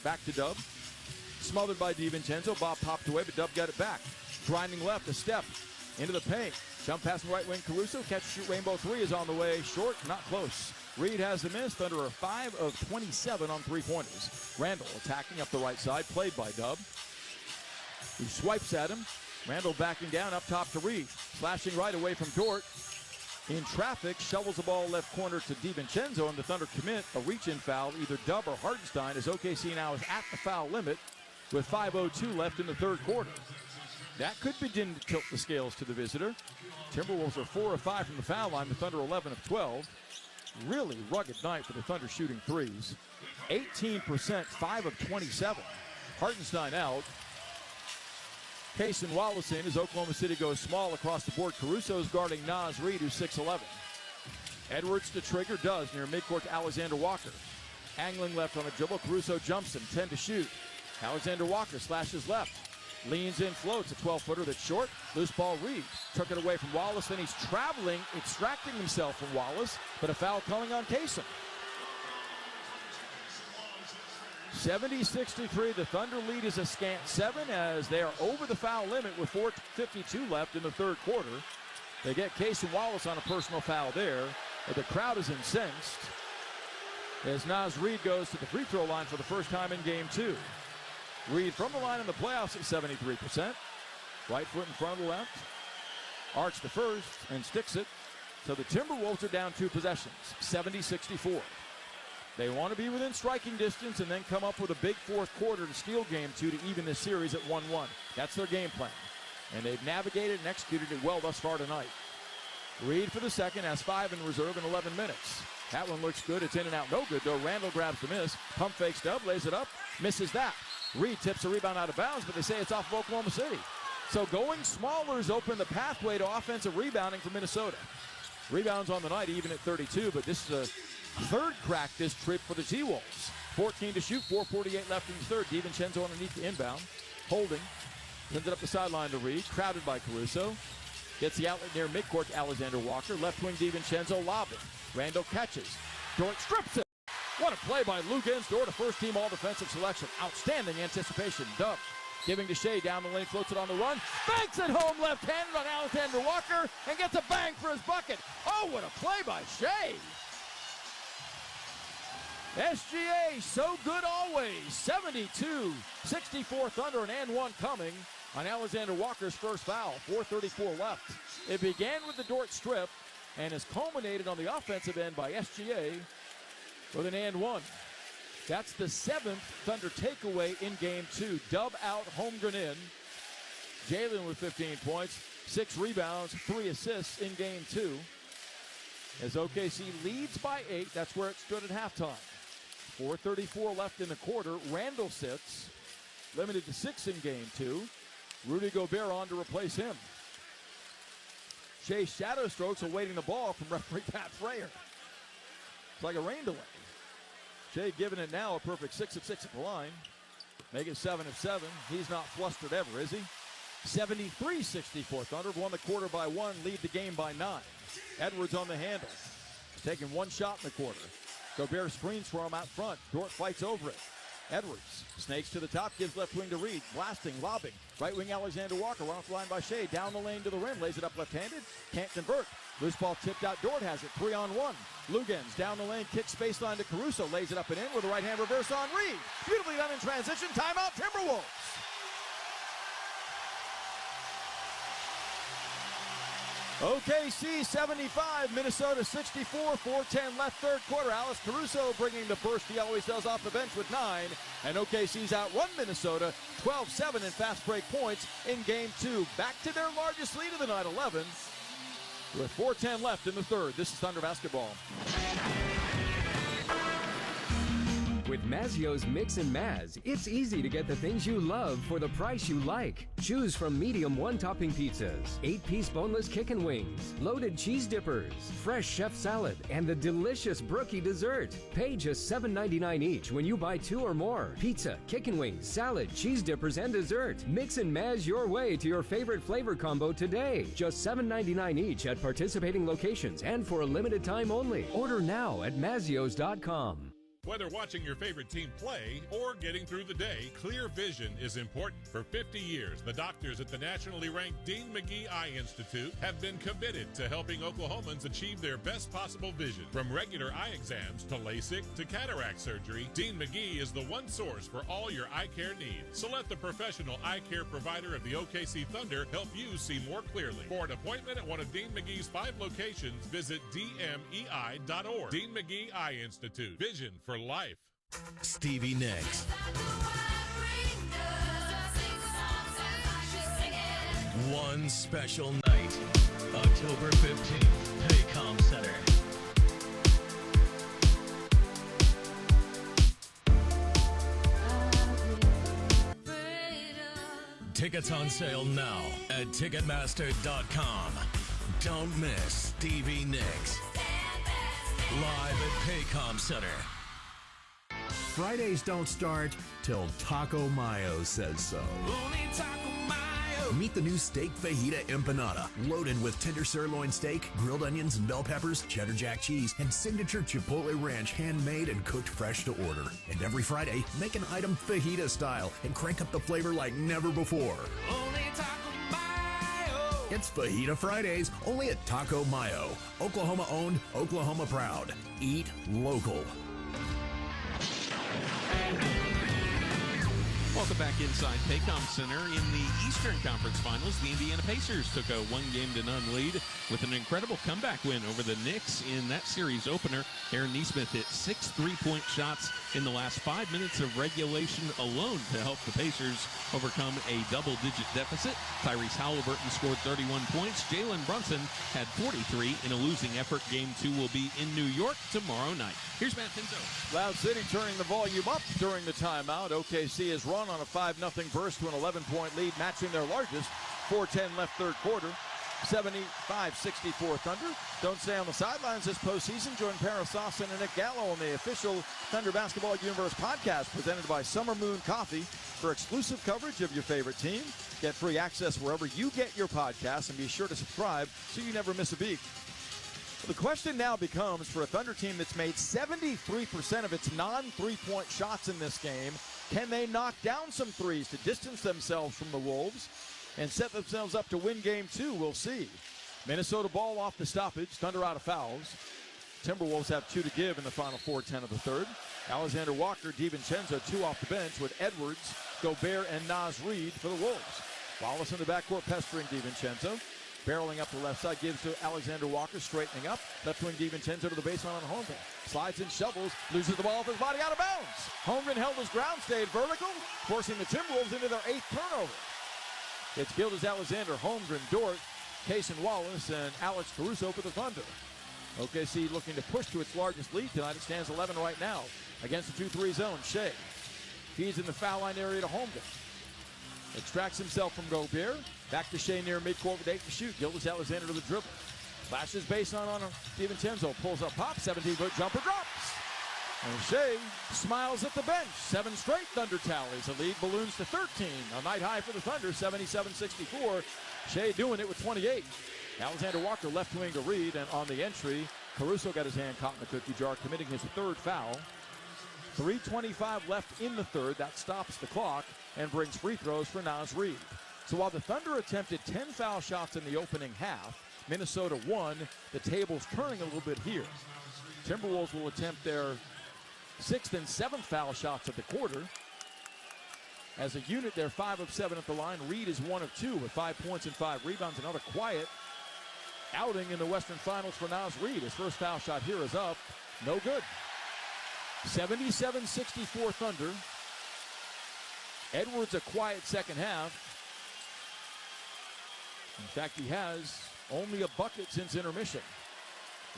Back to Dub. Smothered by DiVincenzo. Bob popped away, but Dub got it back. Grinding left, a step into the paint. Jump pass from right wing Caruso. Catch, shoot, rainbow three is on the way. Short, not close. Reed has the miss. Thunder are 5 of 27 on three-pointers. Randall attacking up the right side. Played by Dub. He swipes at him. Randall backing down up top to Reed. Slashing right away from Dort. In traffic, shovels the ball left corner to DiVincenzo, and the Thunder commit a reach-in foul, either Dub or Hartenstein, as OKC now is at the foul limit with 5:02 left in the third quarter. That could begin to tilt the scales to the visitor. Timberwolves are 4 of 5 from the foul line, the Thunder 11 of 12. Really rugged night for the Thunder shooting threes. 18%, 5 of 27. Hartenstein out. Case and Wallace in as Oklahoma City goes small across the board. Caruso's guarding Naz Reid, who's 6'11". Edwards to trigger, does near midcourt to Alexander Walker. Angling left on a dribble, Caruso jumps him, 10 to shoot. Alexander Walker slashes left, leans in, floats, a 12-footer that's short. Loose ball, Reid took it away from Wallace, then he's traveling, extracting himself from Wallace, but a foul calling on Kaysen. 70-63, the Thunder lead is a scant 7 as they are over the foul limit with 4:52 left in the third quarter. They get Case and Wallace on a personal foul there, but the crowd is incensed as Naz Reid goes to the free throw line for the first time in game 2. Reid from the line in the playoffs at 73%. Right foot in front of the left. Arcs the first and sticks it. So the Timberwolves are down 2 possessions, 70-64. They want to be within striking distance and then come up with a big fourth quarter to steal game 2 to even this series at 1-1. That's their game plan. And they've navigated and executed it well thus far tonight. Reid for the second has 5 in reserve in 11 minutes. That one looks good. It's in and out. No good, though. Randall grabs the miss. Pump fakes Dub, lays it up, misses that. Reid tips a rebound out of bounds, but they say it's off of Oklahoma City. So going smaller has opened the pathway to offensive rebounding for Minnesota. Rebounds on the night, even at 32, but this is a third crack this trip for the T-Wolves. 14 to shoot, 4:48 left in the third. DiVincenzo underneath the inbound. Holding. Sends it up the sideline to Reid. Crowded by Caruso. Gets the outlet near midcourt to Alexander Walker. Left wing DiVincenzo lobbing. Randall catches. Dort strips it. What a play by Lugens. Dort, a first-team all-defensive selection. Outstanding anticipation. Dub giving to Shea down the lane, floats it on the run. Banks it home left-handed on Alexander Walker and gets a bang for his bucket. Oh, what a play by Shea. SGA, so good always. 72-64 Thunder, and one coming on Alexander Walker's first foul. 4:34 left. It began with the Dort strip and is culminated on the offensive end by SGA with an and one. That's the 7th Thunder takeaway in game 2. Dub out, Holmgren in. Jalen with 15 points, 6 rebounds, 3 assists in game 2. As OKC leads by 8, that's where it stood at halftime. 4:34 left in the quarter. Randall sits, limited to 6 in game 2. Rudy Gobert on to replace him. Shea shadow strokes awaiting the ball from referee Pat Frayer. It's like a rain delay. Shea giving it now a perfect 6 of 6 at the line. Make it 7 of 7. He's not flustered ever, is he? 73-64. Thunder won the quarter by 1, lead the game by 9. Edwards on the handle. He's taking one shot in the quarter. Gobert screens for him out front. Dort fights over it. Edwards snakes to the top, gives left wing to Reid. Blasting, lobbing. Right wing Alexander Walker, run off the line by Shea. Down the lane to the rim, lays it up left-handed. Can't convert. Loose ball tipped out. Dort has it. 3-on-1. Lugens down the lane, kicks baseline to Caruso. Lays it up and in with a right-hand reverse on Reid. Beautifully done in transition. Timeout, Timberwolves. OKC 75, Minnesota 64, 4:10 left third quarter. Alex Caruso bringing the burst he always does off the bench with 9. And OKC's outrun Minnesota 12-7 in fast break points in game 2. Back to their largest lead of the night, 11, with 4:10 left in the third. This is Thunder basketball. With Mazzio's Mix and Maz, it's easy to get the things you love for the price you like. Choose from medium one-topping pizzas, 8-piece boneless chicken wings, loaded cheese dippers, fresh chef salad, and the delicious brookie dessert. Pay just $7.99 each when you buy 2 or more. Pizza, chicken wings, salad, cheese dippers, and dessert. Mix and Maz your way to your favorite flavor combo today. Just $7.99 each at participating locations and for a limited time only. Order now at Mazzios.com. Whether watching your favorite team play or getting through the day, clear vision is important. For 50 years, the doctors at the nationally ranked Dean McGee Eye Institute have been committed to helping Oklahomans achieve their best possible vision. From regular eye exams to LASIK to cataract surgery, Dean McGee is the one source for all your eye care needs. So let the professional eye care provider of the OKC Thunder help you see more clearly. For an appointment at one of Dean McGee's 5 locations, visit dmei.org. Dean McGee Eye Institute. Vision for life. Stevie Nicks. One special night, October 15th, Paycom Center. Tickets on sale now at Ticketmaster.com. Don't miss Stevie Nicks. Live at Paycom Center. Fridays don't start till Taco Mayo says so. Only Taco Mayo. Meet the new steak fajita empanada, loaded with tender sirloin steak, grilled onions and bell peppers, cheddar jack cheese, and signature Chipotle ranch, handmade and cooked fresh to order. And every Friday, make an item fajita style and crank up the flavor like never before. Only Taco Mayo. It's Fajita Fridays, only at Taco Mayo. Oklahoma owned, Oklahoma proud. Eat local. Welcome back inside Paycom Center. In the Eastern Conference Finals, the Indiana Pacers took a 1-game-to-none lead with an incredible comeback win over the Knicks in that series opener. Aaron Nesmith hit 6 3-point shots in the last 5 minutes of regulation alone to help the Pacers overcome a double-digit deficit. Tyrese Halliburton scored 31 points. Jalen Brunson had 43 in a losing effort. Game 2 will be in New York tomorrow night. Here's Matt Pinto. Loud City turning the volume up during the timeout. OKC has run on a 5-0 burst to an 11-point lead, matching their largest. 4:10 left third quarter. 75-64 Thunder. Don't stay on the sidelines this postseason. Join Paris Austin and Nick Gallo on the official Thunder Basketball Universe podcast presented by Summer Moon Coffee for exclusive coverage of your favorite team. Get free access wherever you get your podcasts, and be sure to subscribe so you never miss a beat. The question now becomes, for a Thunder team that's made 73% of its non-3-point shots in this game, can they knock down some threes to distance themselves from the Wolves and set themselves up to win game 2? We'll see. Minnesota ball off the stoppage. Thunder out of fouls. Timberwolves have 2 to give in the final 4:10 of the third. Alexander Walker, DiVincenzo, 2 off the bench with Edwards, Gobert, and Naz Reid for the Wolves. Wallace in the backcourt pestering DiVincenzo. Barreling up the left side, gives to Alexander Walker, straightening up. Left wing DiVincenzo to the baseline on Holmgren. Slides and shovels, loses the ball off his body, out of bounds. Holmgren held his ground, stayed vertical, forcing the Timberwolves into their 8th turnover. It's Gilgeous-Alexander, Holmgren, Dort, Cason Wallace, and Alex Caruso for the Thunder. OKC looking to push to its largest lead tonight. It stands 11 right now against the 2-3 zone. Shea feeds in the foul line area to Holmgren. Extracts himself from Gobert. Back to Shea near midcourt with 8 to shoot. Gilgeous-Alexander to the dribble. Flashes baseline on DiVincenzo. Pulls up, pops, 17-foot jumper, drops. And Shea smiles at the bench. 7 straight Thunder tallies. The lead balloons to 13. A night high for the Thunder, 77-64. Shea doing it with 28. Alexander Walker left wing to Reid, and on the entry, Caruso got his hand caught in the cookie jar, committing his 3rd foul. 3:25 left in the third. That stops the clock and brings free throws for Naz Reid. So while the Thunder attempted 10 foul shots in the opening half, Minnesota won. The table's turning a little bit here. Timberwolves will attempt their 6th and 7th foul shots of the quarter. As a unit, they're 5 of 7 at the line. Reid is 1 of 2 with 5 points and 5 rebounds. Another quiet outing in the Western Finals for Naz Reid. His first foul shot here is up. No good. 77-64 Thunder. Edwards a quiet second half. In fact, he has only a bucket since intermission.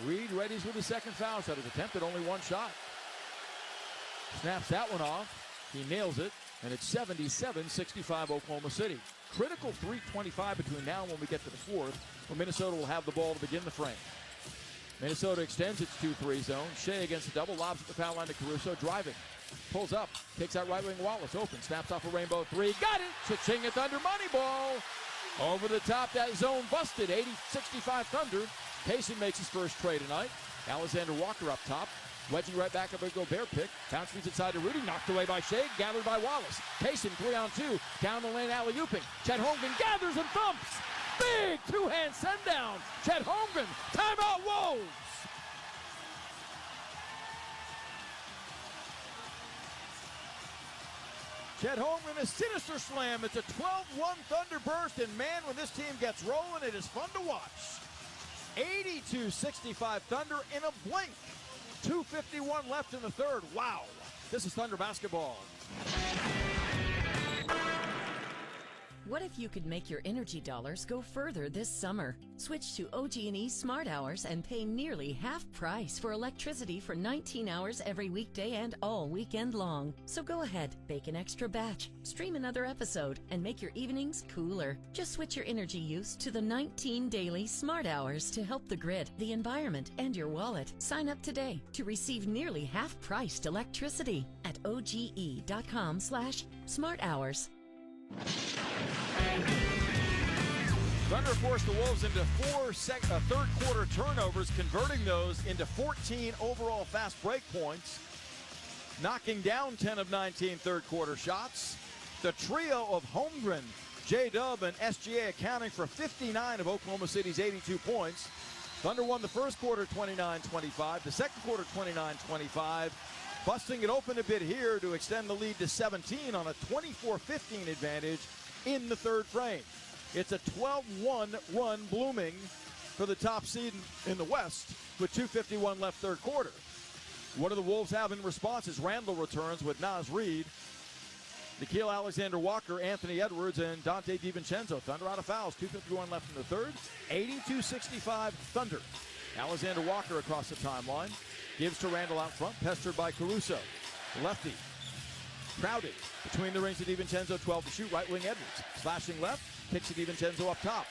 Reid readies with his 2nd foul shot. His attempted only 1 shot. Snaps that one off. He nails it. And it's 77-65 Oklahoma City. Critical 3:25 between now and when we get to the 4th, where Minnesota will have the ball to begin the frame. Minnesota extends its 2-3 zone. Shea against the double, lobs at the foul line to Caruso, driving. Pulls up, kicks out right wing Wallace, open, snaps off a rainbow 3. Got it! Cha-ching at Thunder, money ball. Over the top, that zone busted. 80-65 Thunder. Cason makes his first trade tonight. Alexander Walker up top. Wedging right back up a Gobert pick. Bounce feeds inside to Rudy. Knocked away by Shea. Gathered by Wallace. Payson 3-on-2. Down the lane alley-ooping. Chet Holmgren gathers and thumps. Big two-hand send down. Chet Holmgren. Timeout Wolves. Chet Holmgren, a sinister slam. It's a 12-1 Thunder burst, and man, when this team gets rolling, it is fun to watch. 82-65 Thunder in a blink. 2:51 left in the third. Wow. This is Thunder basketball. What if you could make your energy dollars go further this summer? Switch to OG&E Smart Hours and pay nearly half price for electricity for 19 hours every weekday and all weekend long. So go ahead, bake an extra batch, stream another episode, and make your evenings cooler. Just switch your energy use to the 19 daily Smart Hours to help the grid, the environment, and your wallet. Sign up today to receive nearly half-priced electricity at oge.com/Smart Hours. Thunder forced the Wolves into four third quarter turnovers, converting those into 14 overall fast break points, knocking down 10 of 19 third quarter shots. The trio of Holmgren, J-Dub, and SGA accounting for 59 of Oklahoma City's 82 points. Thunder won the first quarter 29-25, the second quarter 29-25, busting it open a bit here to extend the lead to 17 on a 24-15 advantage in the third frame. It's a 12-1 run blooming for the top seed in the West with 2:51 left third quarter. What do the Wolves have in response as Randall returns with Naz Reid, Nickeil Alexander-Walker, Anthony Edwards, and Dante DiVincenzo. Thunder out of fouls, 2:51 left in the third. 82-65 Thunder. Alexander-Walker across the timeline. Gives to Randall out front, pestered by Caruso. Lefty. Crowded between the rings to DiVincenzo, 12 to shoot, right wing Edwards. Slashing left, kicks to DiVincenzo up top.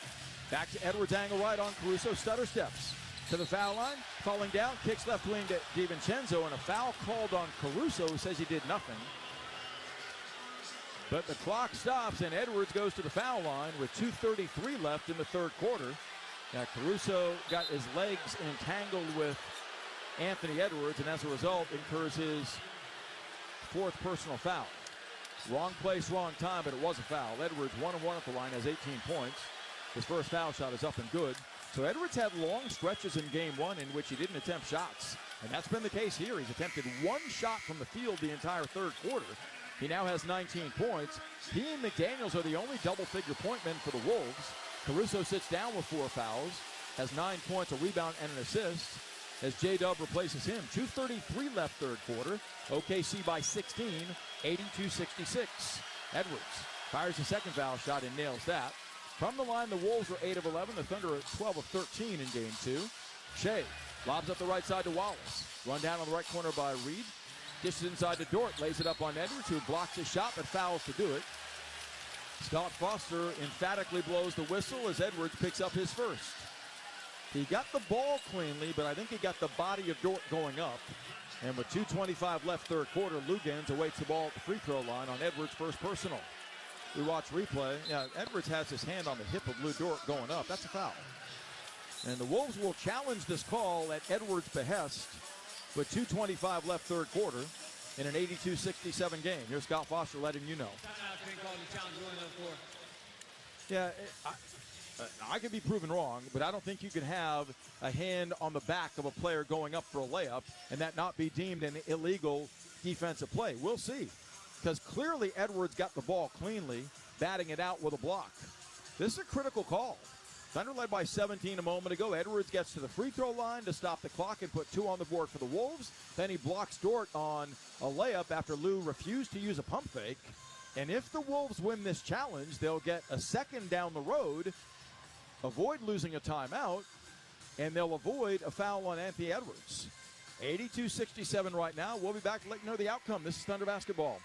Back to Edwards, angle right on Caruso, stutter steps to the foul line, falling down, kicks left wing to DiVincenzo, and a foul called on Caruso, who says he did nothing. But the clock stops, and Edwards goes to the foul line with 2:33 left in the third quarter. Now Caruso got his legs entangled with Anthony Edwards, and as a result incurs his fourth personal foul. Wrong place, wrong time, but it was a foul. Edwards 1-1 at the line, has 18 points. His first foul shot is up and good. So Edwards had long stretches in game one in which he didn't attempt shots, and that's been the case here. He's attempted one shot from the field the entire third quarter. He now has 19 points. He and McDaniels are the only double-figure point men for the Wolves. Caruso sits down with 4 fouls, has 9 points, a rebound, and an assist, as J-Dub replaces him. 2:33 left third quarter. OKC by 16, 82-66. Edwards fires the second foul shot and nails that. From the line, the Wolves were 8 of 11. The Thunder are 12 of 13 in game 2. Shea lobs up the right side to Wallace. Run down on the right corner by Reed. Dishes inside to Dort. Lays it up on Edwards, who blocks his shot but fouls to do it. Scott Foster emphatically blows the whistle as Edwards picks up his first. He got the ball cleanly, but I think he got the body of Dort going up. And with 2:25 left third quarter, Lugans awaits the ball at the free throw line on Edwards' first personal. We watch replay. Yeah, Edwards has his hand on the hip of Lou Dort going up. That's a foul. And the Wolves will challenge this call at Edwards' behest with 2:25 left third quarter in an 82-67 game. Here's Scott Foster letting you know. Yeah, I could be proven wrong, but I don't think you can have a hand on the back of a player going up for a layup and that not be deemed an illegal defensive play. We'll see, because clearly Edwards got the ball cleanly, batting it out with a block. This is a critical call. Thunder led by 17 a moment ago. Edwards gets to the free throw line to stop the clock and put 2 on the board for the Wolves. Then he blocks Dort on a layup after Lou refused to use a pump fake. And if the Wolves win this challenge, they'll get a second down the road, avoid losing a timeout, and they'll avoid a foul on Anthony Edwards. 82-67 right now. We'll be back to let you know the outcome. This is Thunder basketball.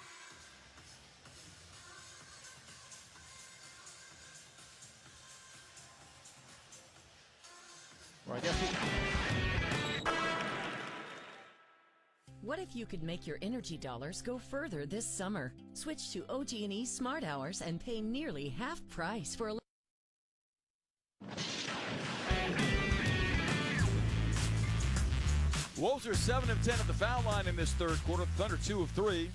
Well, I guess What if you could make your energy dollars go further this summer? Switch to OG&E Smart Hours and pay nearly half price for Wolves are 7 of 10 at the foul line in this third quarter. Thunder 2 of 3.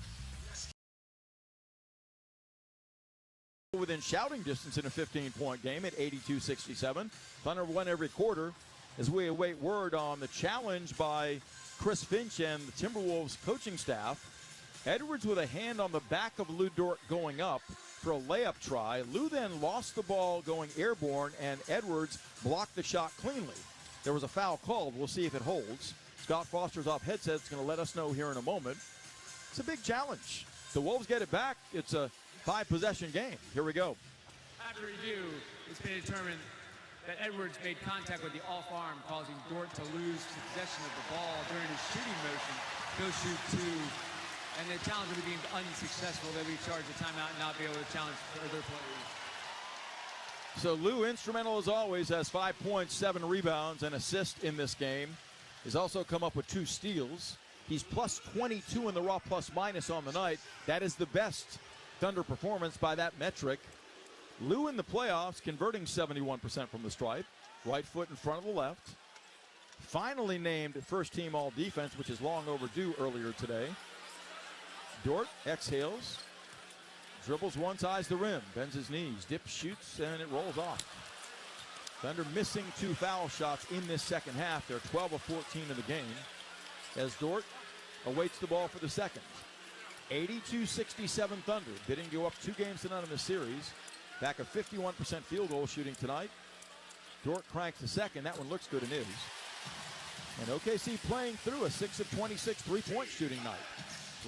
Within shouting distance in a 15-point game at 82-67. Thunder won every quarter as we await word on the challenge by Chris Finch and the Timberwolves coaching staff. Edwards with a hand on the back of Lou Dort going up for a layup try. Lou then lost the ball going airborne, and Edwards blocked the shot cleanly. There was a foul called. We'll see if it holds. Scott Foster's off headset. It's going to let us know here in a moment. It's a big challenge. The Wolves get it back. It's a 5-possession game. Here we go. After review, it's been determined that Edwards made contact with the off arm, causing Dort to lose possession of the ball during his shooting motion. Go shoot 2. And the challenge will be deemed unsuccessful. They'll be charged a timeout and not be able to challenge further plays. So Lou, instrumental as always, has 5 points, 7 rebounds, and assists in this game. He's also come up with 2 steals. He's plus 22 in the raw plus-minus on the night. That is the best Thunder performance by that metric. Lou in the playoffs converting 71% from the stripe. Right foot in front of the left. Finally named first-team all-defense, which is long overdue earlier today. Dort exhales, dribbles one, ties the rim, bends his knees, dips, shoots, and it rolls off. Thunder missing 2 foul shots in this second half. They're 12 of 14 in the game as Dort awaits the ball for the second. 82-67 Thunder, bidding to go up 2 games to none in the series. Back a 51% field goal shooting tonight. Dort cranks the second. That one looks good and is. And OKC playing through a 6 of 26 three-point shooting night.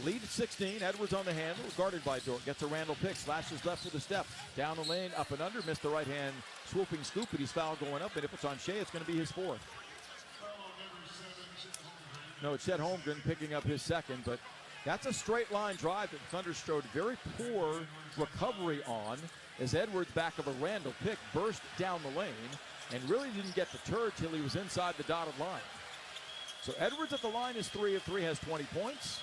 Lead at 16. Edwards on the handle, guarded by Dort. Gets a Randall pick, slashes left with a step. Down the lane, up and under. Missed the right hand swooping scoop, but he's fouled going up. And if it's on Shea, it's going to be his 4th. No, it's Chet Holmgren picking up his 2nd, but that's a straight line drive that Thunder showed very poor recovery on as Edwards, back of a Randall pick, burst down the lane and really didn't get the turd till he was inside the dotted line. So Edwards at the line is 3 of 3, has 20 points.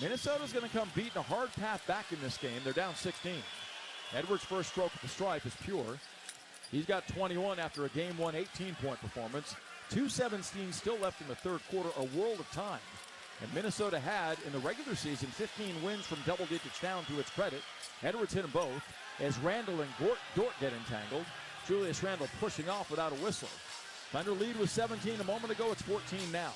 Minnesota's going to come beating a hard path back in this game. They're down 16. Edwards' first stroke at the stripe is pure. He's got 21 after a game 1 18-point performance. 2:17 still left in the third quarter, a world of time. And Minnesota had, in the regular season, 15 wins from double digits down, to its credit. Edwards hit them both as Randall and Dort get entangled. Julius Randall pushing off without a whistle. Thunder lead was 17 a moment ago. It's 14 now.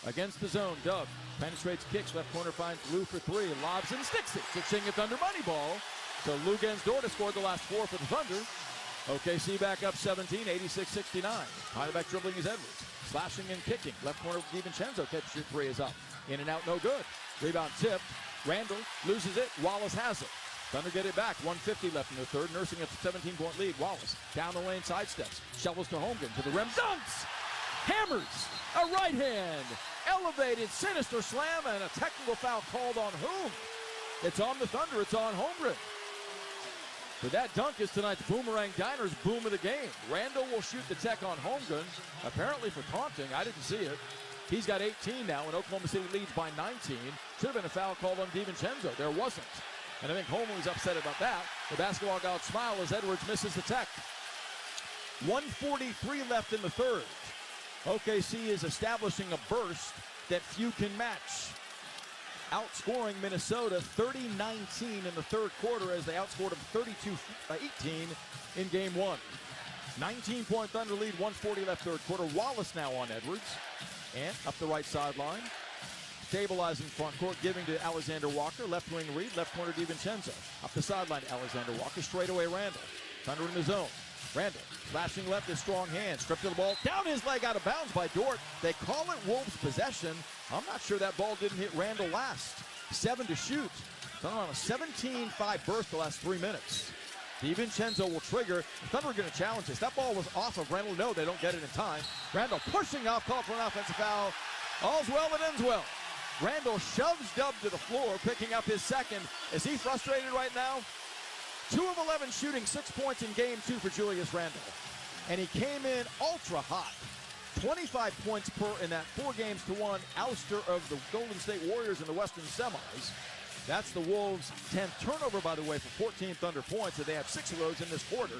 Against the zone, Dub penetrates, kicks, left corner finds Lou for 3, lobs and sticks it. Ditching a Thunder money ball. So Lou Dort has scored the last 4 for the Thunder. OKC back up 17, 86-69. High back dribbling is Edwards. Slashing and kicking. Left corner, DiVincenzo catches your 3 is up. In and out, no good. Rebound tipped. Randall loses it. Wallace has it. Thunder get it back. 150 left in the third. Nursing a 17-point lead. Wallace down the lane, sidesteps. Shovels to Holmgren to the rim. Dunks! Hammers! A right hand. Elevated, sinister slam, and a technical foul called on whom? It's on the Thunder. It's on Holmgren. But that dunk is tonight's Boomerang Diner's boom of the game. Randall will shoot the tech on Holmgren, apparently for taunting. I didn't see it. He's got 18 now, and Oklahoma City leads by 19. Should have been a foul called on DiVincenzo. There wasn't. And I think Holmgren was upset about that. The basketball god smile as Edwards misses the tech. 1:43 left in the third. OKC is establishing a burst that few can match. Outscoring Minnesota 30-19 in the third quarter as they outscored them 32-18 in game 1. 19-point Thunder lead, 1:40 left third quarter. Wallace now on Edwards. And up the right sideline. Stabilizing front court, giving to Alexander Walker. Left wing Reed, left corner DiVincenzo. Up the sideline, Alexander Walker. Straight away Randall. Thunder in the zone. Randall flashing left, his strong hand. Stripped of the ball. Down his leg, out of bounds by Dort. They call it Wolves possession. I'm not sure that ball didn't hit Randall last. 7 to shoot. Thunder on a 17-5 burst the last 3 minutes. DiVincenzo will trigger. Thunder are going to challenge this. That ball was off of Randall. No, they don't get it in time. Randall pushing off, called for an offensive foul. All's well that ends well. Randall shoves Dub to the floor, picking up his 2nd. Is he frustrated right now? 2 of 11 shooting, 6 points in game 2 for Julius Randall. And he came in ultra hot. 25 points per in that 4-1 ouster of the Golden State Warriors in the Western semis. That's the Wolves' 10th turnover, by the way, for 14 Thunder points, and they have 6 of those in this quarter.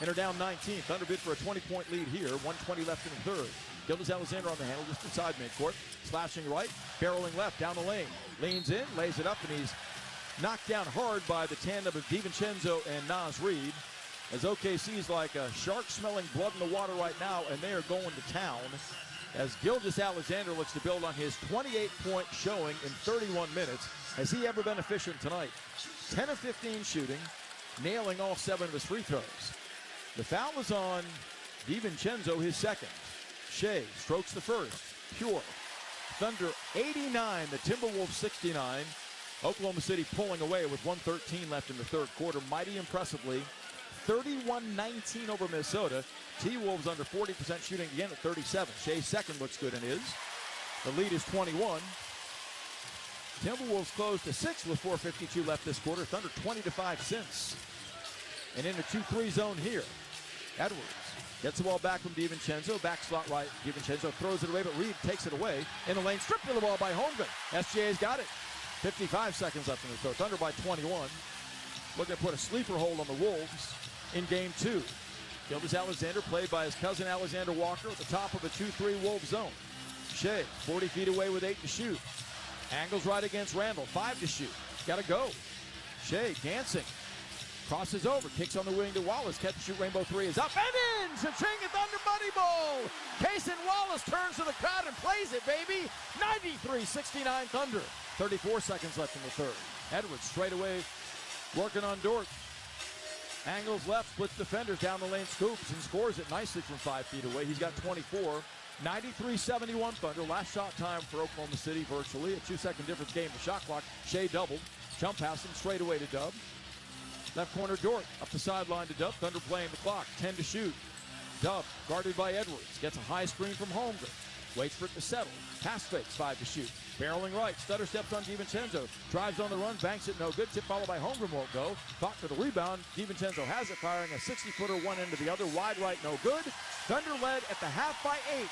and are down 19. Thunder bid for a 20-point lead here. 1:20 left in the third. Gilgeous-Alexander on the handle just inside midcourt. Slashing right, barreling left down the lane. Leans in, lays it up, and he's knocked down hard by the tandem of DiVincenzo and Naz Reid. As OKC's like a shark smelling blood in the water right now, and they are going to town. As Gilgeous-Alexander looks to build on his 28-point showing in 31 minutes. Has he ever been efficient tonight? 10 of 15 shooting, nailing all 7 of his free throws. The foul is on DiVincenzo, his second. Shea strokes the first, pure. Thunder 89, the Timberwolves 69. Oklahoma City pulling away with 1:13 left in the third quarter, mighty impressively. 31-19 over Minnesota. T-Wolves under 40% shooting again at 37. Shea's second looks good and is. The lead is 21. Timberwolves close to 6 with 4:52 left this quarter. Thunder 20-5 since. And in a 2-3 zone here. Edwards gets the ball back from DiVincenzo. Back slot right. DiVincenzo throws it away, but Reid takes it away. In the lane, stripped of the ball by Holmgren. SGA's got it. 55 seconds left in the third. Thunder by 21. Looking to put a sleeper hold on the Wolves in game 2. Gilgeous-Alexander played by his cousin Alexander Walker at the top of a 2-3 Wolves zone. Shea 40 feet away with 8 to shoot. Angles right against Randall. 5 to shoot. Got to go. Shea dancing. Crosses over. Kicks on the wing to Wallace. Catch and shoot rainbow 3 is up and in. Cha-ching at Thunder Money Bowl. Kaysen Wallace turns to the crowd and plays it, baby. 93-69 Thunder. 34 seconds left in the third. Edwards straight away working on Dort. Angles left, splits defenders down the lane, scoops and scores it nicely from 5 feet away. He's got 24. 93-71 Thunder. Last shot time for Oklahoma City virtually. A 2-second difference game. The shot clock. Shea doubled. Jump pass him straight away to Dub. Left corner Dort up the sideline to Dub. Thunder playing the clock. 10 to shoot. Dub guarded by Edwards. Gets a high screen from Holmgren. Waits for it to settle. Pass fakes. 5 to shoot. Barreling right. Stutter steps on DiVincenzo. Drives on the run. Banks it. No good. Tip followed by Holmgren won't go. Fought for the rebound. DiVincenzo has it. Firing a 60-footer one end to the other. Wide right. No good. Thunder led at the half by 8.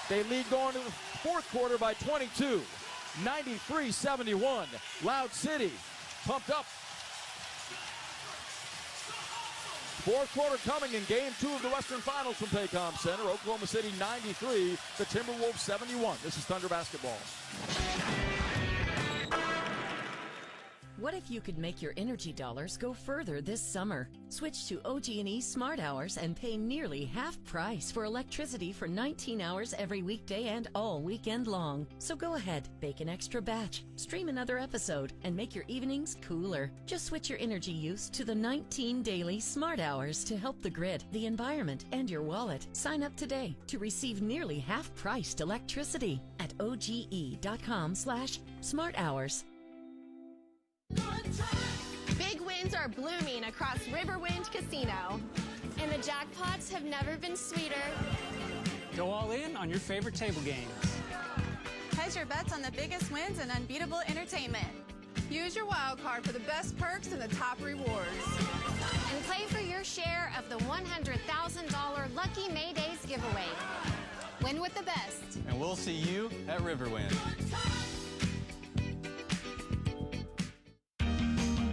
They lead going to the fourth quarter by 22. 93-71. Loud City pumped up. Fourth quarter coming in game 2 of the Western Finals from Paycom Center. Oklahoma City 93, the Timberwolves 71. This is Thunder basketball. What if you could make your energy dollars go further this summer? Switch to OG&E Smart Hours and pay nearly half price for electricity for 19 hours every weekday and all weekend long. So go ahead, bake an extra batch, stream another episode, and make your evenings cooler. Just switch your energy use to the 19 daily Smart Hours to help the grid, the environment, and your wallet. Sign up today to receive nearly half-priced electricity at oge.com/smart hours. Big wins are blooming across Riverwind Casino. And the jackpots have never been sweeter. Go all in on your favorite table games. Hedge your bets on the biggest wins and unbeatable entertainment. Use your wild card for the best perks and the top rewards. And play for your share of the $100,000 Lucky May Days giveaway. Win with the best. And we'll see you at Riverwind.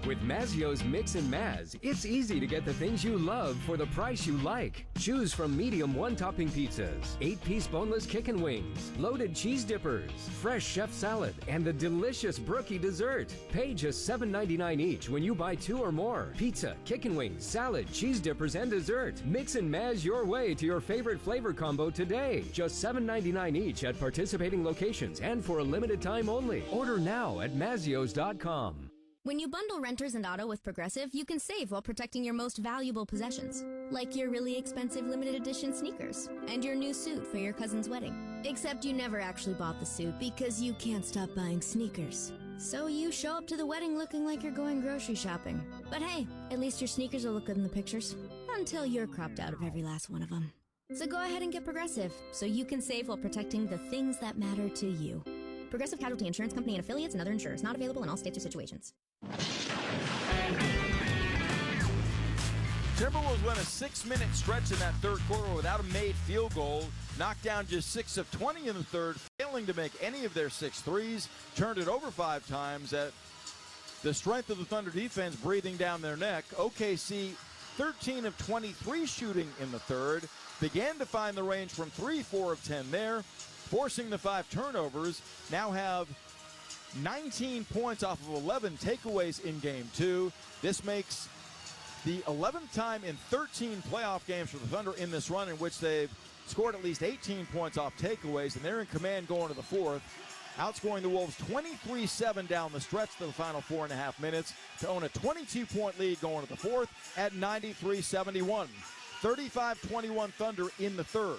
With Mazio's Mix and Maz, it's easy to get the things you love for the price you like. Choose from medium one-topping pizzas, 8-piece boneless chicken wings, loaded cheese dippers, fresh chef salad, and the delicious brookie dessert. Pay just $7.99 each when you buy 2 or more. Pizza, chicken wings, salad, cheese dippers, and dessert. Mix and Maz your way to your favorite flavor combo today. Just $7.99 each at participating locations and for a limited time only. Order now at Mazios.com. When you bundle renters and auto with Progressive, you can save while protecting your most valuable possessions, like your really expensive limited edition sneakers and your new suit for your cousin's wedding. Except you never actually bought the suit because you can't stop buying sneakers. So you show up to the wedding looking like you're going grocery shopping. But hey, at least your sneakers will look good in the pictures, until you're cropped out of every last one of them. So go ahead and get Progressive, so you can save while protecting the things that matter to you. Progressive Casualty Insurance Company and affiliates and other insurers. Not available in all states or situations. Timberwolves went a 6-minute stretch in that third quarter without a made field goal. Knocked down just 6 of 20 in the third, failing to make any of their 6 threes. Turned it over 5 times. At the strength of the Thunder defense breathing down their neck. OKC 13 of 23 shooting in the third. Began to find the range from 3, 4 of 10 there, forcing the 5 turnovers. Now have 19 points off of 11 takeaways in game 2. This makes the 11th time in 13 playoff games for the Thunder in this run in which they've scored at least 18 points off takeaways, and they're in command going to the fourth, outscoring the Wolves 23-7 down the stretch to the final 4.5 minutes to own a 22-point lead going to the fourth at 93-71. 35-21 Thunder in the third.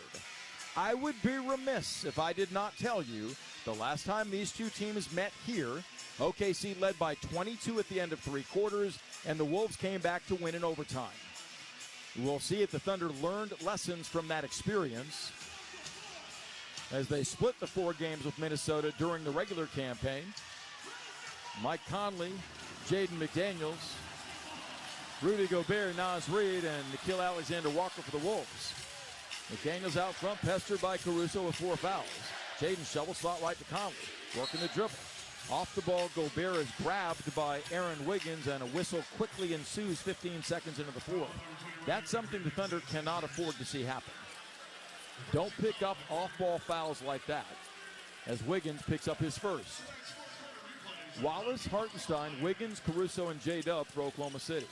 I would be remiss if I did not tell you the last time these two teams met here, OKC led by 22 at the end of 3 quarters, and the Wolves came back to win in overtime. We'll see if the Thunder learned lessons from that experience as they split the 4 games with Minnesota during the regular campaign. Mike Conley, Jaden McDaniels, Rudy Gobert, Naz Reid, and Nickeil Alexander-Walker for the Wolves. McDaniels out front, pestered by Caruso with 4 fouls. Jaden shovel slot right to Conley, working the dribble. Off the ball, Gobert is grabbed by Aaron Wiggins, and a whistle quickly ensues 15 seconds into the fourth. That's something the Thunder cannot afford to see happen. Don't pick up off-ball fouls like that, as Wiggins picks up his first. Wallace, Hartenstein, Wiggins, Caruso, and J-Dub for Oklahoma City.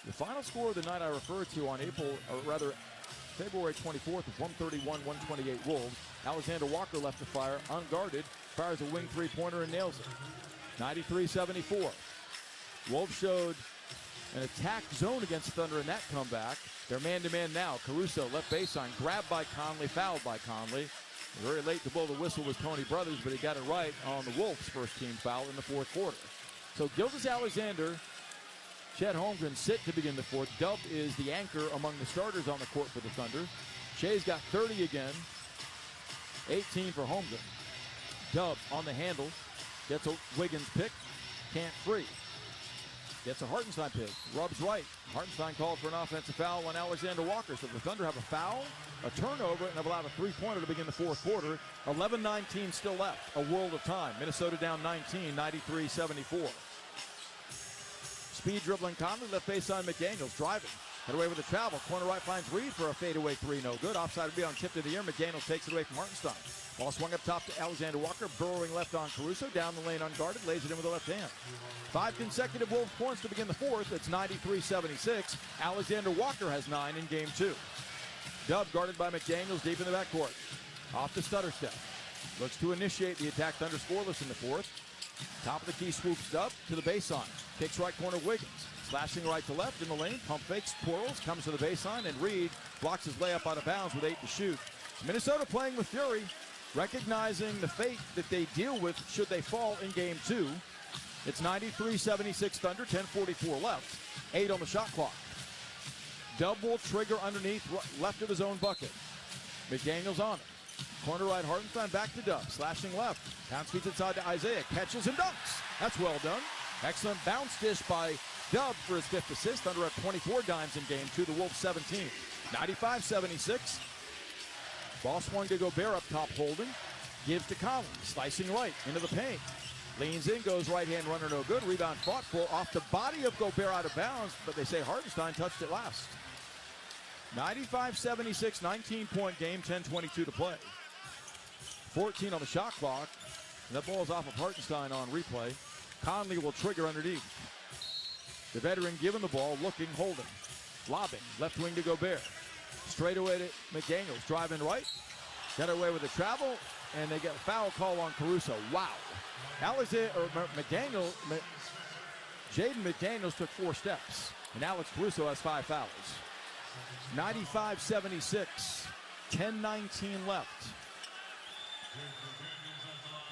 The final score of the night I referred to on February 24th was 131-128 Wolves. Alexander Walker left the fire unguarded, fires a wing three-pointer and nails it. 93-74. Wolves showed an attack zone against Thunder in that comeback. They're man-to-man now. Caruso left baseline, grabbed by Conley, fouled by Conley. Very late to blow the whistle was Tony Brothers, but he got it right on the Wolves' first-team foul in the fourth quarter. So Gilgeous-Alexander, Chet Holmgren sit to begin the fourth. Dub is the anchor among the starters on the court for the Thunder. Shea's got 30 again, 18 for Holmgren. Dub on the handle, gets a Wiggins pick, can't free. Gets a Hartenstein pick, rubs right. Hartenstein called for an offensive foul on Alexander Walker. So the Thunder have a foul, a turnover, and have allowed a 3-pointer to begin the fourth quarter. 11:19 still left, a world of time. Minnesota down 19, 93-74. Speed dribbling Conley, left baseline McDaniels, driving. Head away with the travel. Corner right finds Reed for a fadeaway 3, no good. Offside rebound tipped to the air. McDaniels takes it away from Hartenstein. Ball swung up top to Alexander Walker, burrowing left on Caruso, down the lane unguarded, lays it in with the left hand. 5 consecutive Wolves points to begin the fourth. It's 93-76. Alexander Walker has 9 in game 2. Dub guarded by McDaniels deep in the backcourt. Off the stutter step. Looks to initiate the attack. Thunder scoreless in the fourth. Top of the key swoops Dub to the baseline. Kicks right corner Wiggins. Slashing right to left in the lane. Pump fakes, twirls, comes to the baseline, and Reed blocks his layup out of bounds with 8 to shoot. Minnesota playing with fury, recognizing the fate that they deal with should they fall in game 2. It's 93-76 Thunder, 10:44 left, 8 on the shot clock. Dub will trigger underneath left of his own bucket. McDaniels on it. Corner right, Hartenstein back to Dub, slashing left. Pounds feeds inside to Isaiah, catches and dunks. That's well done. Excellent bounce dish by Dub for his 5th assist. Thunder at 24 dimes in game 2, the Wolves 17. 95-76. Ball swung to Gobert up top, holding. Gives to Conley, slicing right into the paint. Leans in, goes right hand runner, no good. Rebound fought for off the body of Gobert out of bounds, but they say Hartenstein touched it last. 95-76, 19-point game, 10:22 to play. 14 on the shot clock. And that ball is off of Hartenstein on replay. Conley will trigger underneath. The veteran given the ball, looking, holding. Lobbing, left wing to Gobert. Straight away to McDaniels, driving right. Got away with the travel, and they get a foul call on Caruso. Wow. Jaden McDaniels took 4 steps, and Alex Caruso has 5 fouls. 95-76, 10:19 left.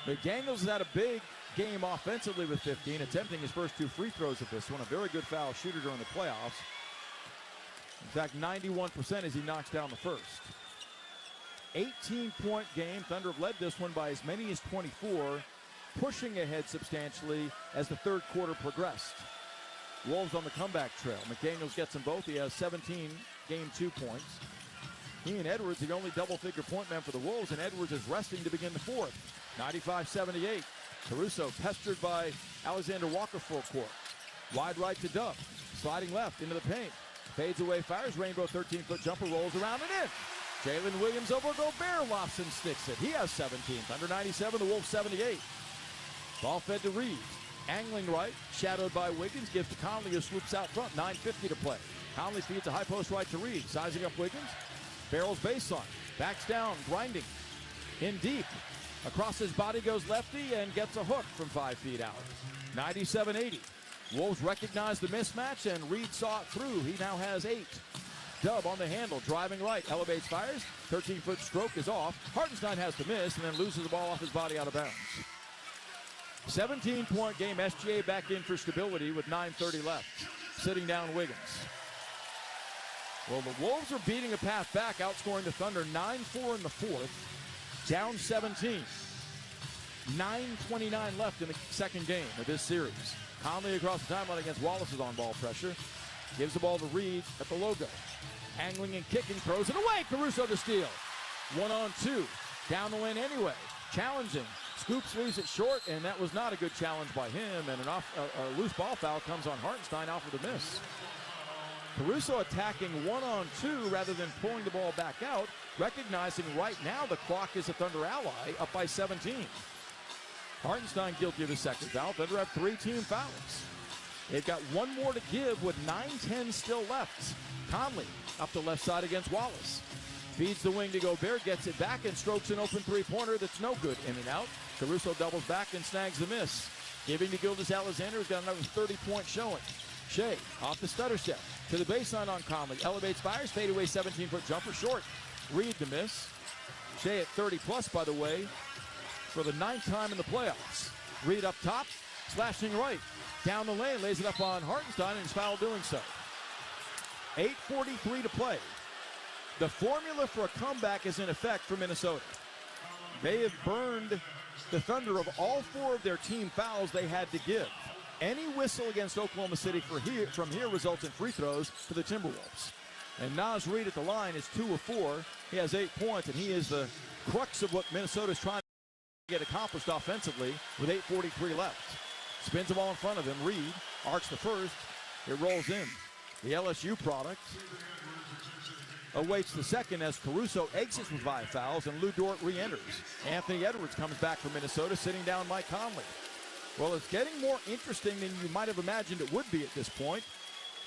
McDaniels has had a big game offensively with 15, attempting his first 2 free throws of this one. A very good foul shooter during the playoffs. In fact, 91% as he knocks down the first. 18-point game. Thunder have led this one by as many as 24, pushing ahead substantially as the third quarter progressed. Wolves on the comeback trail. McDaniels gets them both. He has 17 game 2 points. He and Edwards, the only double-figure point man for the Wolves, and Edwards is resting to begin the fourth. 95-78. Caruso pestered by Alexander Walker full court. Wide right to Dub. Sliding left into the paint. Fades away, fires, rainbow 13-foot jumper, rolls around and in. Jalen Williams over Gobert, lofts and sticks it. He has 17. Under 97, the Wolves 78. Ball fed to Reeves. Angling right, shadowed by Wiggins, gives to Conley, who swoops out front. 9:50 to play. Conley feeds a high post right to Reeves, sizing up Wiggins. Barrels baseline, backs down, grinding. In deep. Across his body goes lefty and gets a hook from 5 feet out. 97-80. Wolves recognize the mismatch, and Reed saw it through. He now has 8. Dub on the handle, driving right, elevates, fires. 13-foot stroke is off. Hartenstein has to miss and then loses the ball off his body out of bounds. 17-point game. SGA back in for stability with 9:30 left. Sitting down Wiggins. Well, the Wolves are beating a path back, outscoring the Thunder 9-4 in the fourth. Down 17. 9:29 left in the second game of this series. Conley across the timeline against Wallace's on-ball pressure. Gives the ball to Reed at the logo. Angling and kicking, throws it away. Caruso to steal. 1-on-2. Down the lane anyway. Challenging. Scoops leaves it short, and that was not a good challenge by him. And a loose ball foul comes on Hartenstein off of the miss. Caruso attacking 1-on-2 rather than pulling the ball back out, recognizing right now the clock is a Thunder ally, up by 17. Hartenstein guilty of the second foul. Thunder have 3 team fouls. They've got one more to give with 9:10 still left. Conley up the left side against Wallace. Feeds the wing to Gobert, gets it back and strokes an open three-pointer that's no good, in and out. Caruso doubles back and snags the miss. Giving to Gilgeous-Alexander, who's got another 30-point showing. Shea off the stutter step to the baseline on Conley. Elevates, fires, fadeaway 17-foot jumper, short. Reed the miss. Shea at 30-plus, by the way, for the 9th time in the playoffs. Reed up top, slashing right. Down the lane, lays it up on Hartenstein, and is fouled doing so. 8:43 to play. The formula for a comeback is in effect for Minnesota. They have burned the Thunder of all 4 of their team fouls they had to give. Any whistle against Oklahoma City from here results in free throws for the Timberwolves. And Naz Reid at the line is 2 of 4. He has 8 points, and he is the crux of what Minnesota's trying to get accomplished offensively with 8:43 left. Spins the ball in front of him. Reed arcs the first. It rolls in. The LSU product awaits the second as Caruso exits with 5 fouls and Lou Dort re-enters. Anthony Edwards comes back from Minnesota, sitting down Mike Conley. Well, it's getting more interesting than you might have imagined it would be at this point.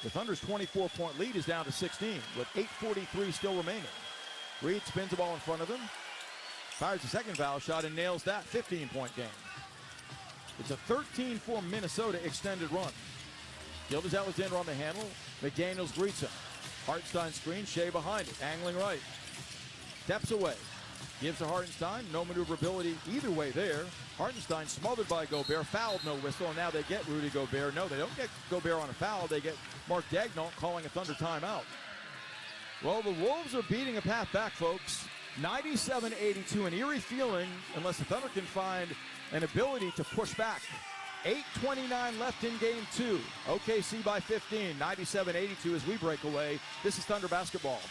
The Thunder's 24-point lead is down to 16 with 8:43 still remaining. Reed spins the ball in front of him, fires the second foul shot and nails that 15-point game. It's a 13-4 Minnesota extended run. Gilgeous-Alexander on the handle. McDaniels greets him. Hartenstein screen, Shea behind it, angling right. Steps away. Gives to Hartenstein. No maneuverability either way there. Hartenstein smothered by Gobert. Fouled, no whistle, and now they get Rudy Gobert. No, they don't get Gobert on a foul. They get Mark Daigneault calling a Thunder timeout. Well, the Wolves are beating a path back, folks. 97-82, an eerie feeling unless the Thunder can find an ability to push back. 8:29 left in game 2. OKC by 15, 97-82 as we break away. This is Thunder basketball.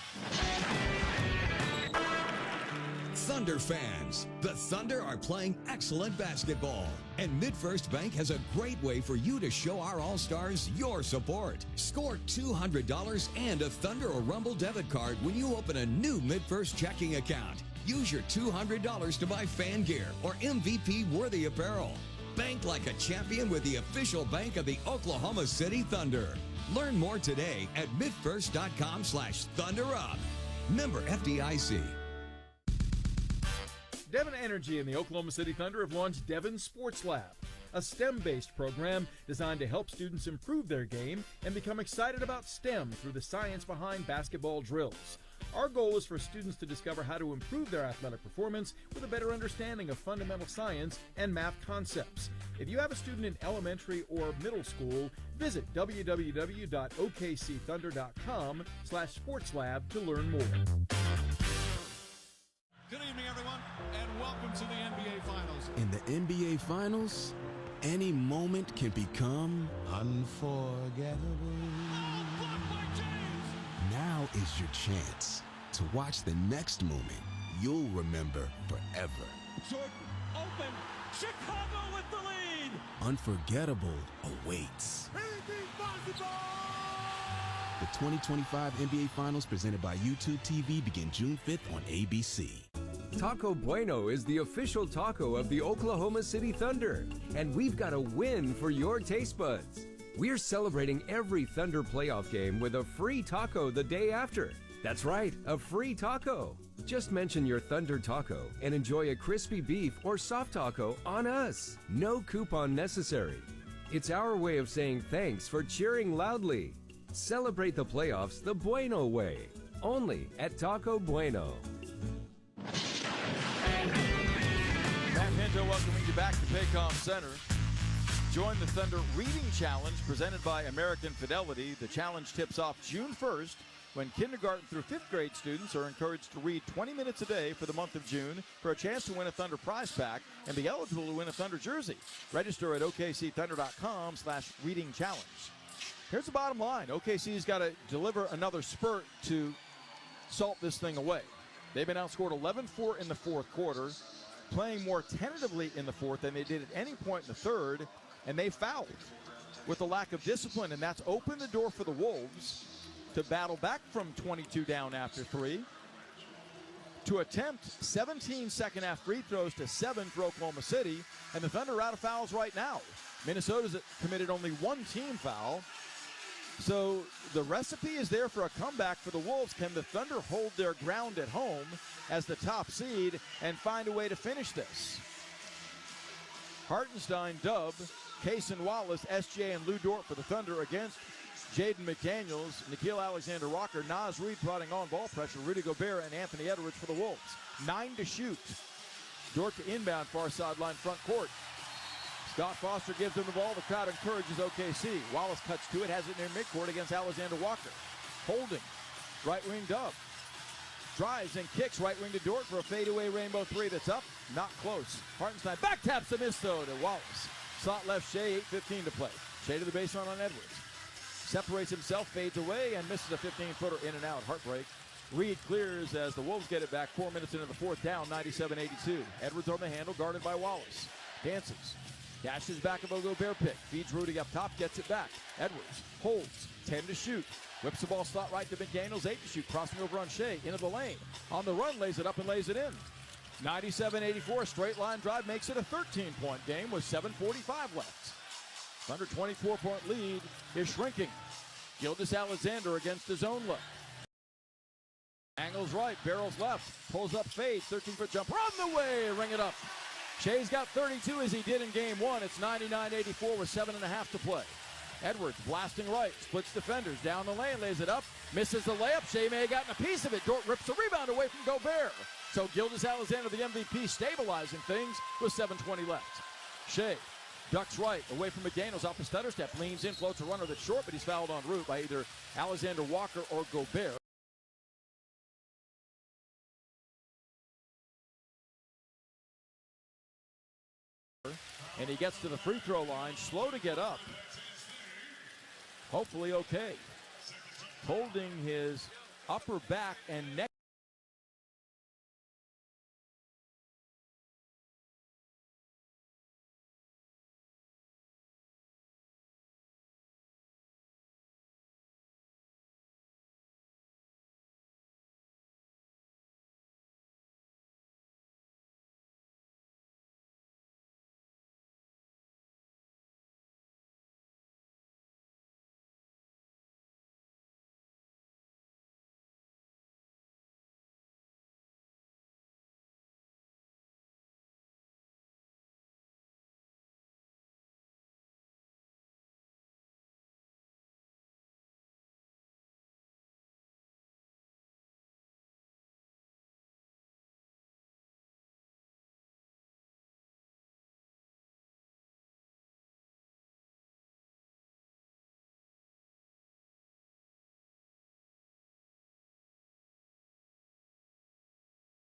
Thunder fans, the Thunder are playing excellent basketball, and MidFirst Bank has a great way for you to show our All-Stars your support. Score $200 and a Thunder or Rumble debit card when you open a new MidFirst checking account. Use your $200 to buy fan gear or MVP-worthy apparel. Bank like a champion with the official bank of the Oklahoma City Thunder. Learn more today at midfirst.com/thunderup. Member FDIC. Devon Energy and the Oklahoma City Thunder have launched Devon Sports Lab, a STEM-based program designed to help students improve their game and become excited about STEM through the science behind basketball drills. Our goal is for students to discover how to improve their athletic performance with a better understanding of fundamental science and math concepts. If you have a student in elementary or middle school, visit www.okcthunder.com/sportslab to learn more. Good evening, everyone, and welcome to the NBA Finals. In the NBA Finals, any moment can become unforgettable. Now is your chance to watch the next moment you'll remember forever. Jordan, open. Chicago with the lead. Unforgettable awaits. The 2025 NBA Finals presented by YouTube TV begin June 5th on ABC. Taco Bueno is the official taco of the Oklahoma City Thunder, and we've got a win for your taste buds. We're celebrating every Thunder playoff game with a free taco the day after. That's right, a free taco. Just mention your Thunder taco and enjoy a crispy beef or soft taco on us. No coupon necessary. It's our way of saying thanks for cheering loudly. Celebrate the playoffs the Bueno way. Only at Taco Bueno. Matt Pinto welcoming you back to Paycom Center. Join the Thunder Reading Challenge presented by American Fidelity. The challenge tips off June 1st when kindergarten through 5th grade students are encouraged to read 20 minutes a day for the month of June for a chance to win a Thunder prize pack and be eligible to win a Thunder jersey. Register at okcthunder.com/reading challenge. Here's the bottom line. OKC's got to deliver another spurt to salt this thing away. They've been outscored 11-4 in the fourth quarter, playing more tentatively in the fourth than they did at any point in the third, and they fouled with a lack of discipline, and that's opened the door for the Wolves to battle back from 22 down after 3, to attempt 17 second-half free throws to 7 for Oklahoma City, and the Thunder are out of fouls right now. Minnesota's committed only one team foul. So the recipe is there for a comeback for the Wolves. Can the Thunder hold their ground at home as the top seed and find a way to finish this? Hartenstein, Dub, Kaysen Wallace, SJ, and Lou Dort for the Thunder against Jaden McDaniels, Nickeil Alexander-Walker, Naz Reid prodding on ball pressure, Rudy Gobert, and Anthony Edwards for the Wolves. 9 to shoot. Dort to inbound, far sideline, front court. Scott Foster gives him the ball. The crowd encourages OKC. Wallace cuts to it, has it near midcourt against Alexander-Walker. Holding, right wing Dub. Drives and kicks right wing to Dort for a fadeaway rainbow three that's up. Not close. Hartenstein back taps the miss though to Wallace. Slot left Shea, 8:15 to play. Shea to the baseline on Edwards. Separates himself, fades away, and misses a 15-footer in and out. Heartbreak. Reed clears as the Wolves get it back 4 minutes into the fourth, down 97-82. Edwards on the handle, guarded by Wallace. Dances. Dashes back of a Gobert pick. Feeds Rudy up top, gets it back. Edwards holds, 10 to shoot. Whips the ball slot right to McDaniels, 8 to shoot. Crossing over on Shea, into the lane. On the run, lays it up and lays it in. 97-84, straight line drive makes it a 13-point game with 7:45 left. Thunder 24-point lead is shrinking. Gilgeous-Alexander against his own look. Angles right, barrels left, pulls up, fades, 13-foot jumper on the way, ring it up. Shea's got 32 as he did in game one. It's 99-84 with 7.5 to play. Edwards blasting right, splits defenders, down the lane, lays it up, misses the layup. Shea may have gotten a piece of it. Dort rips the rebound away from Gobert. So Gilgeous-Alexander, the MVP, stabilizing things with 7:20 left. Shea ducks right, away from McDaniels, off the stutter step, leans in, floats a runner that's short, but he's fouled en route by either Alexander-Walker or Gobert. And he gets to the free throw line, slow to get up. Hopefully okay. Holding his upper back and neck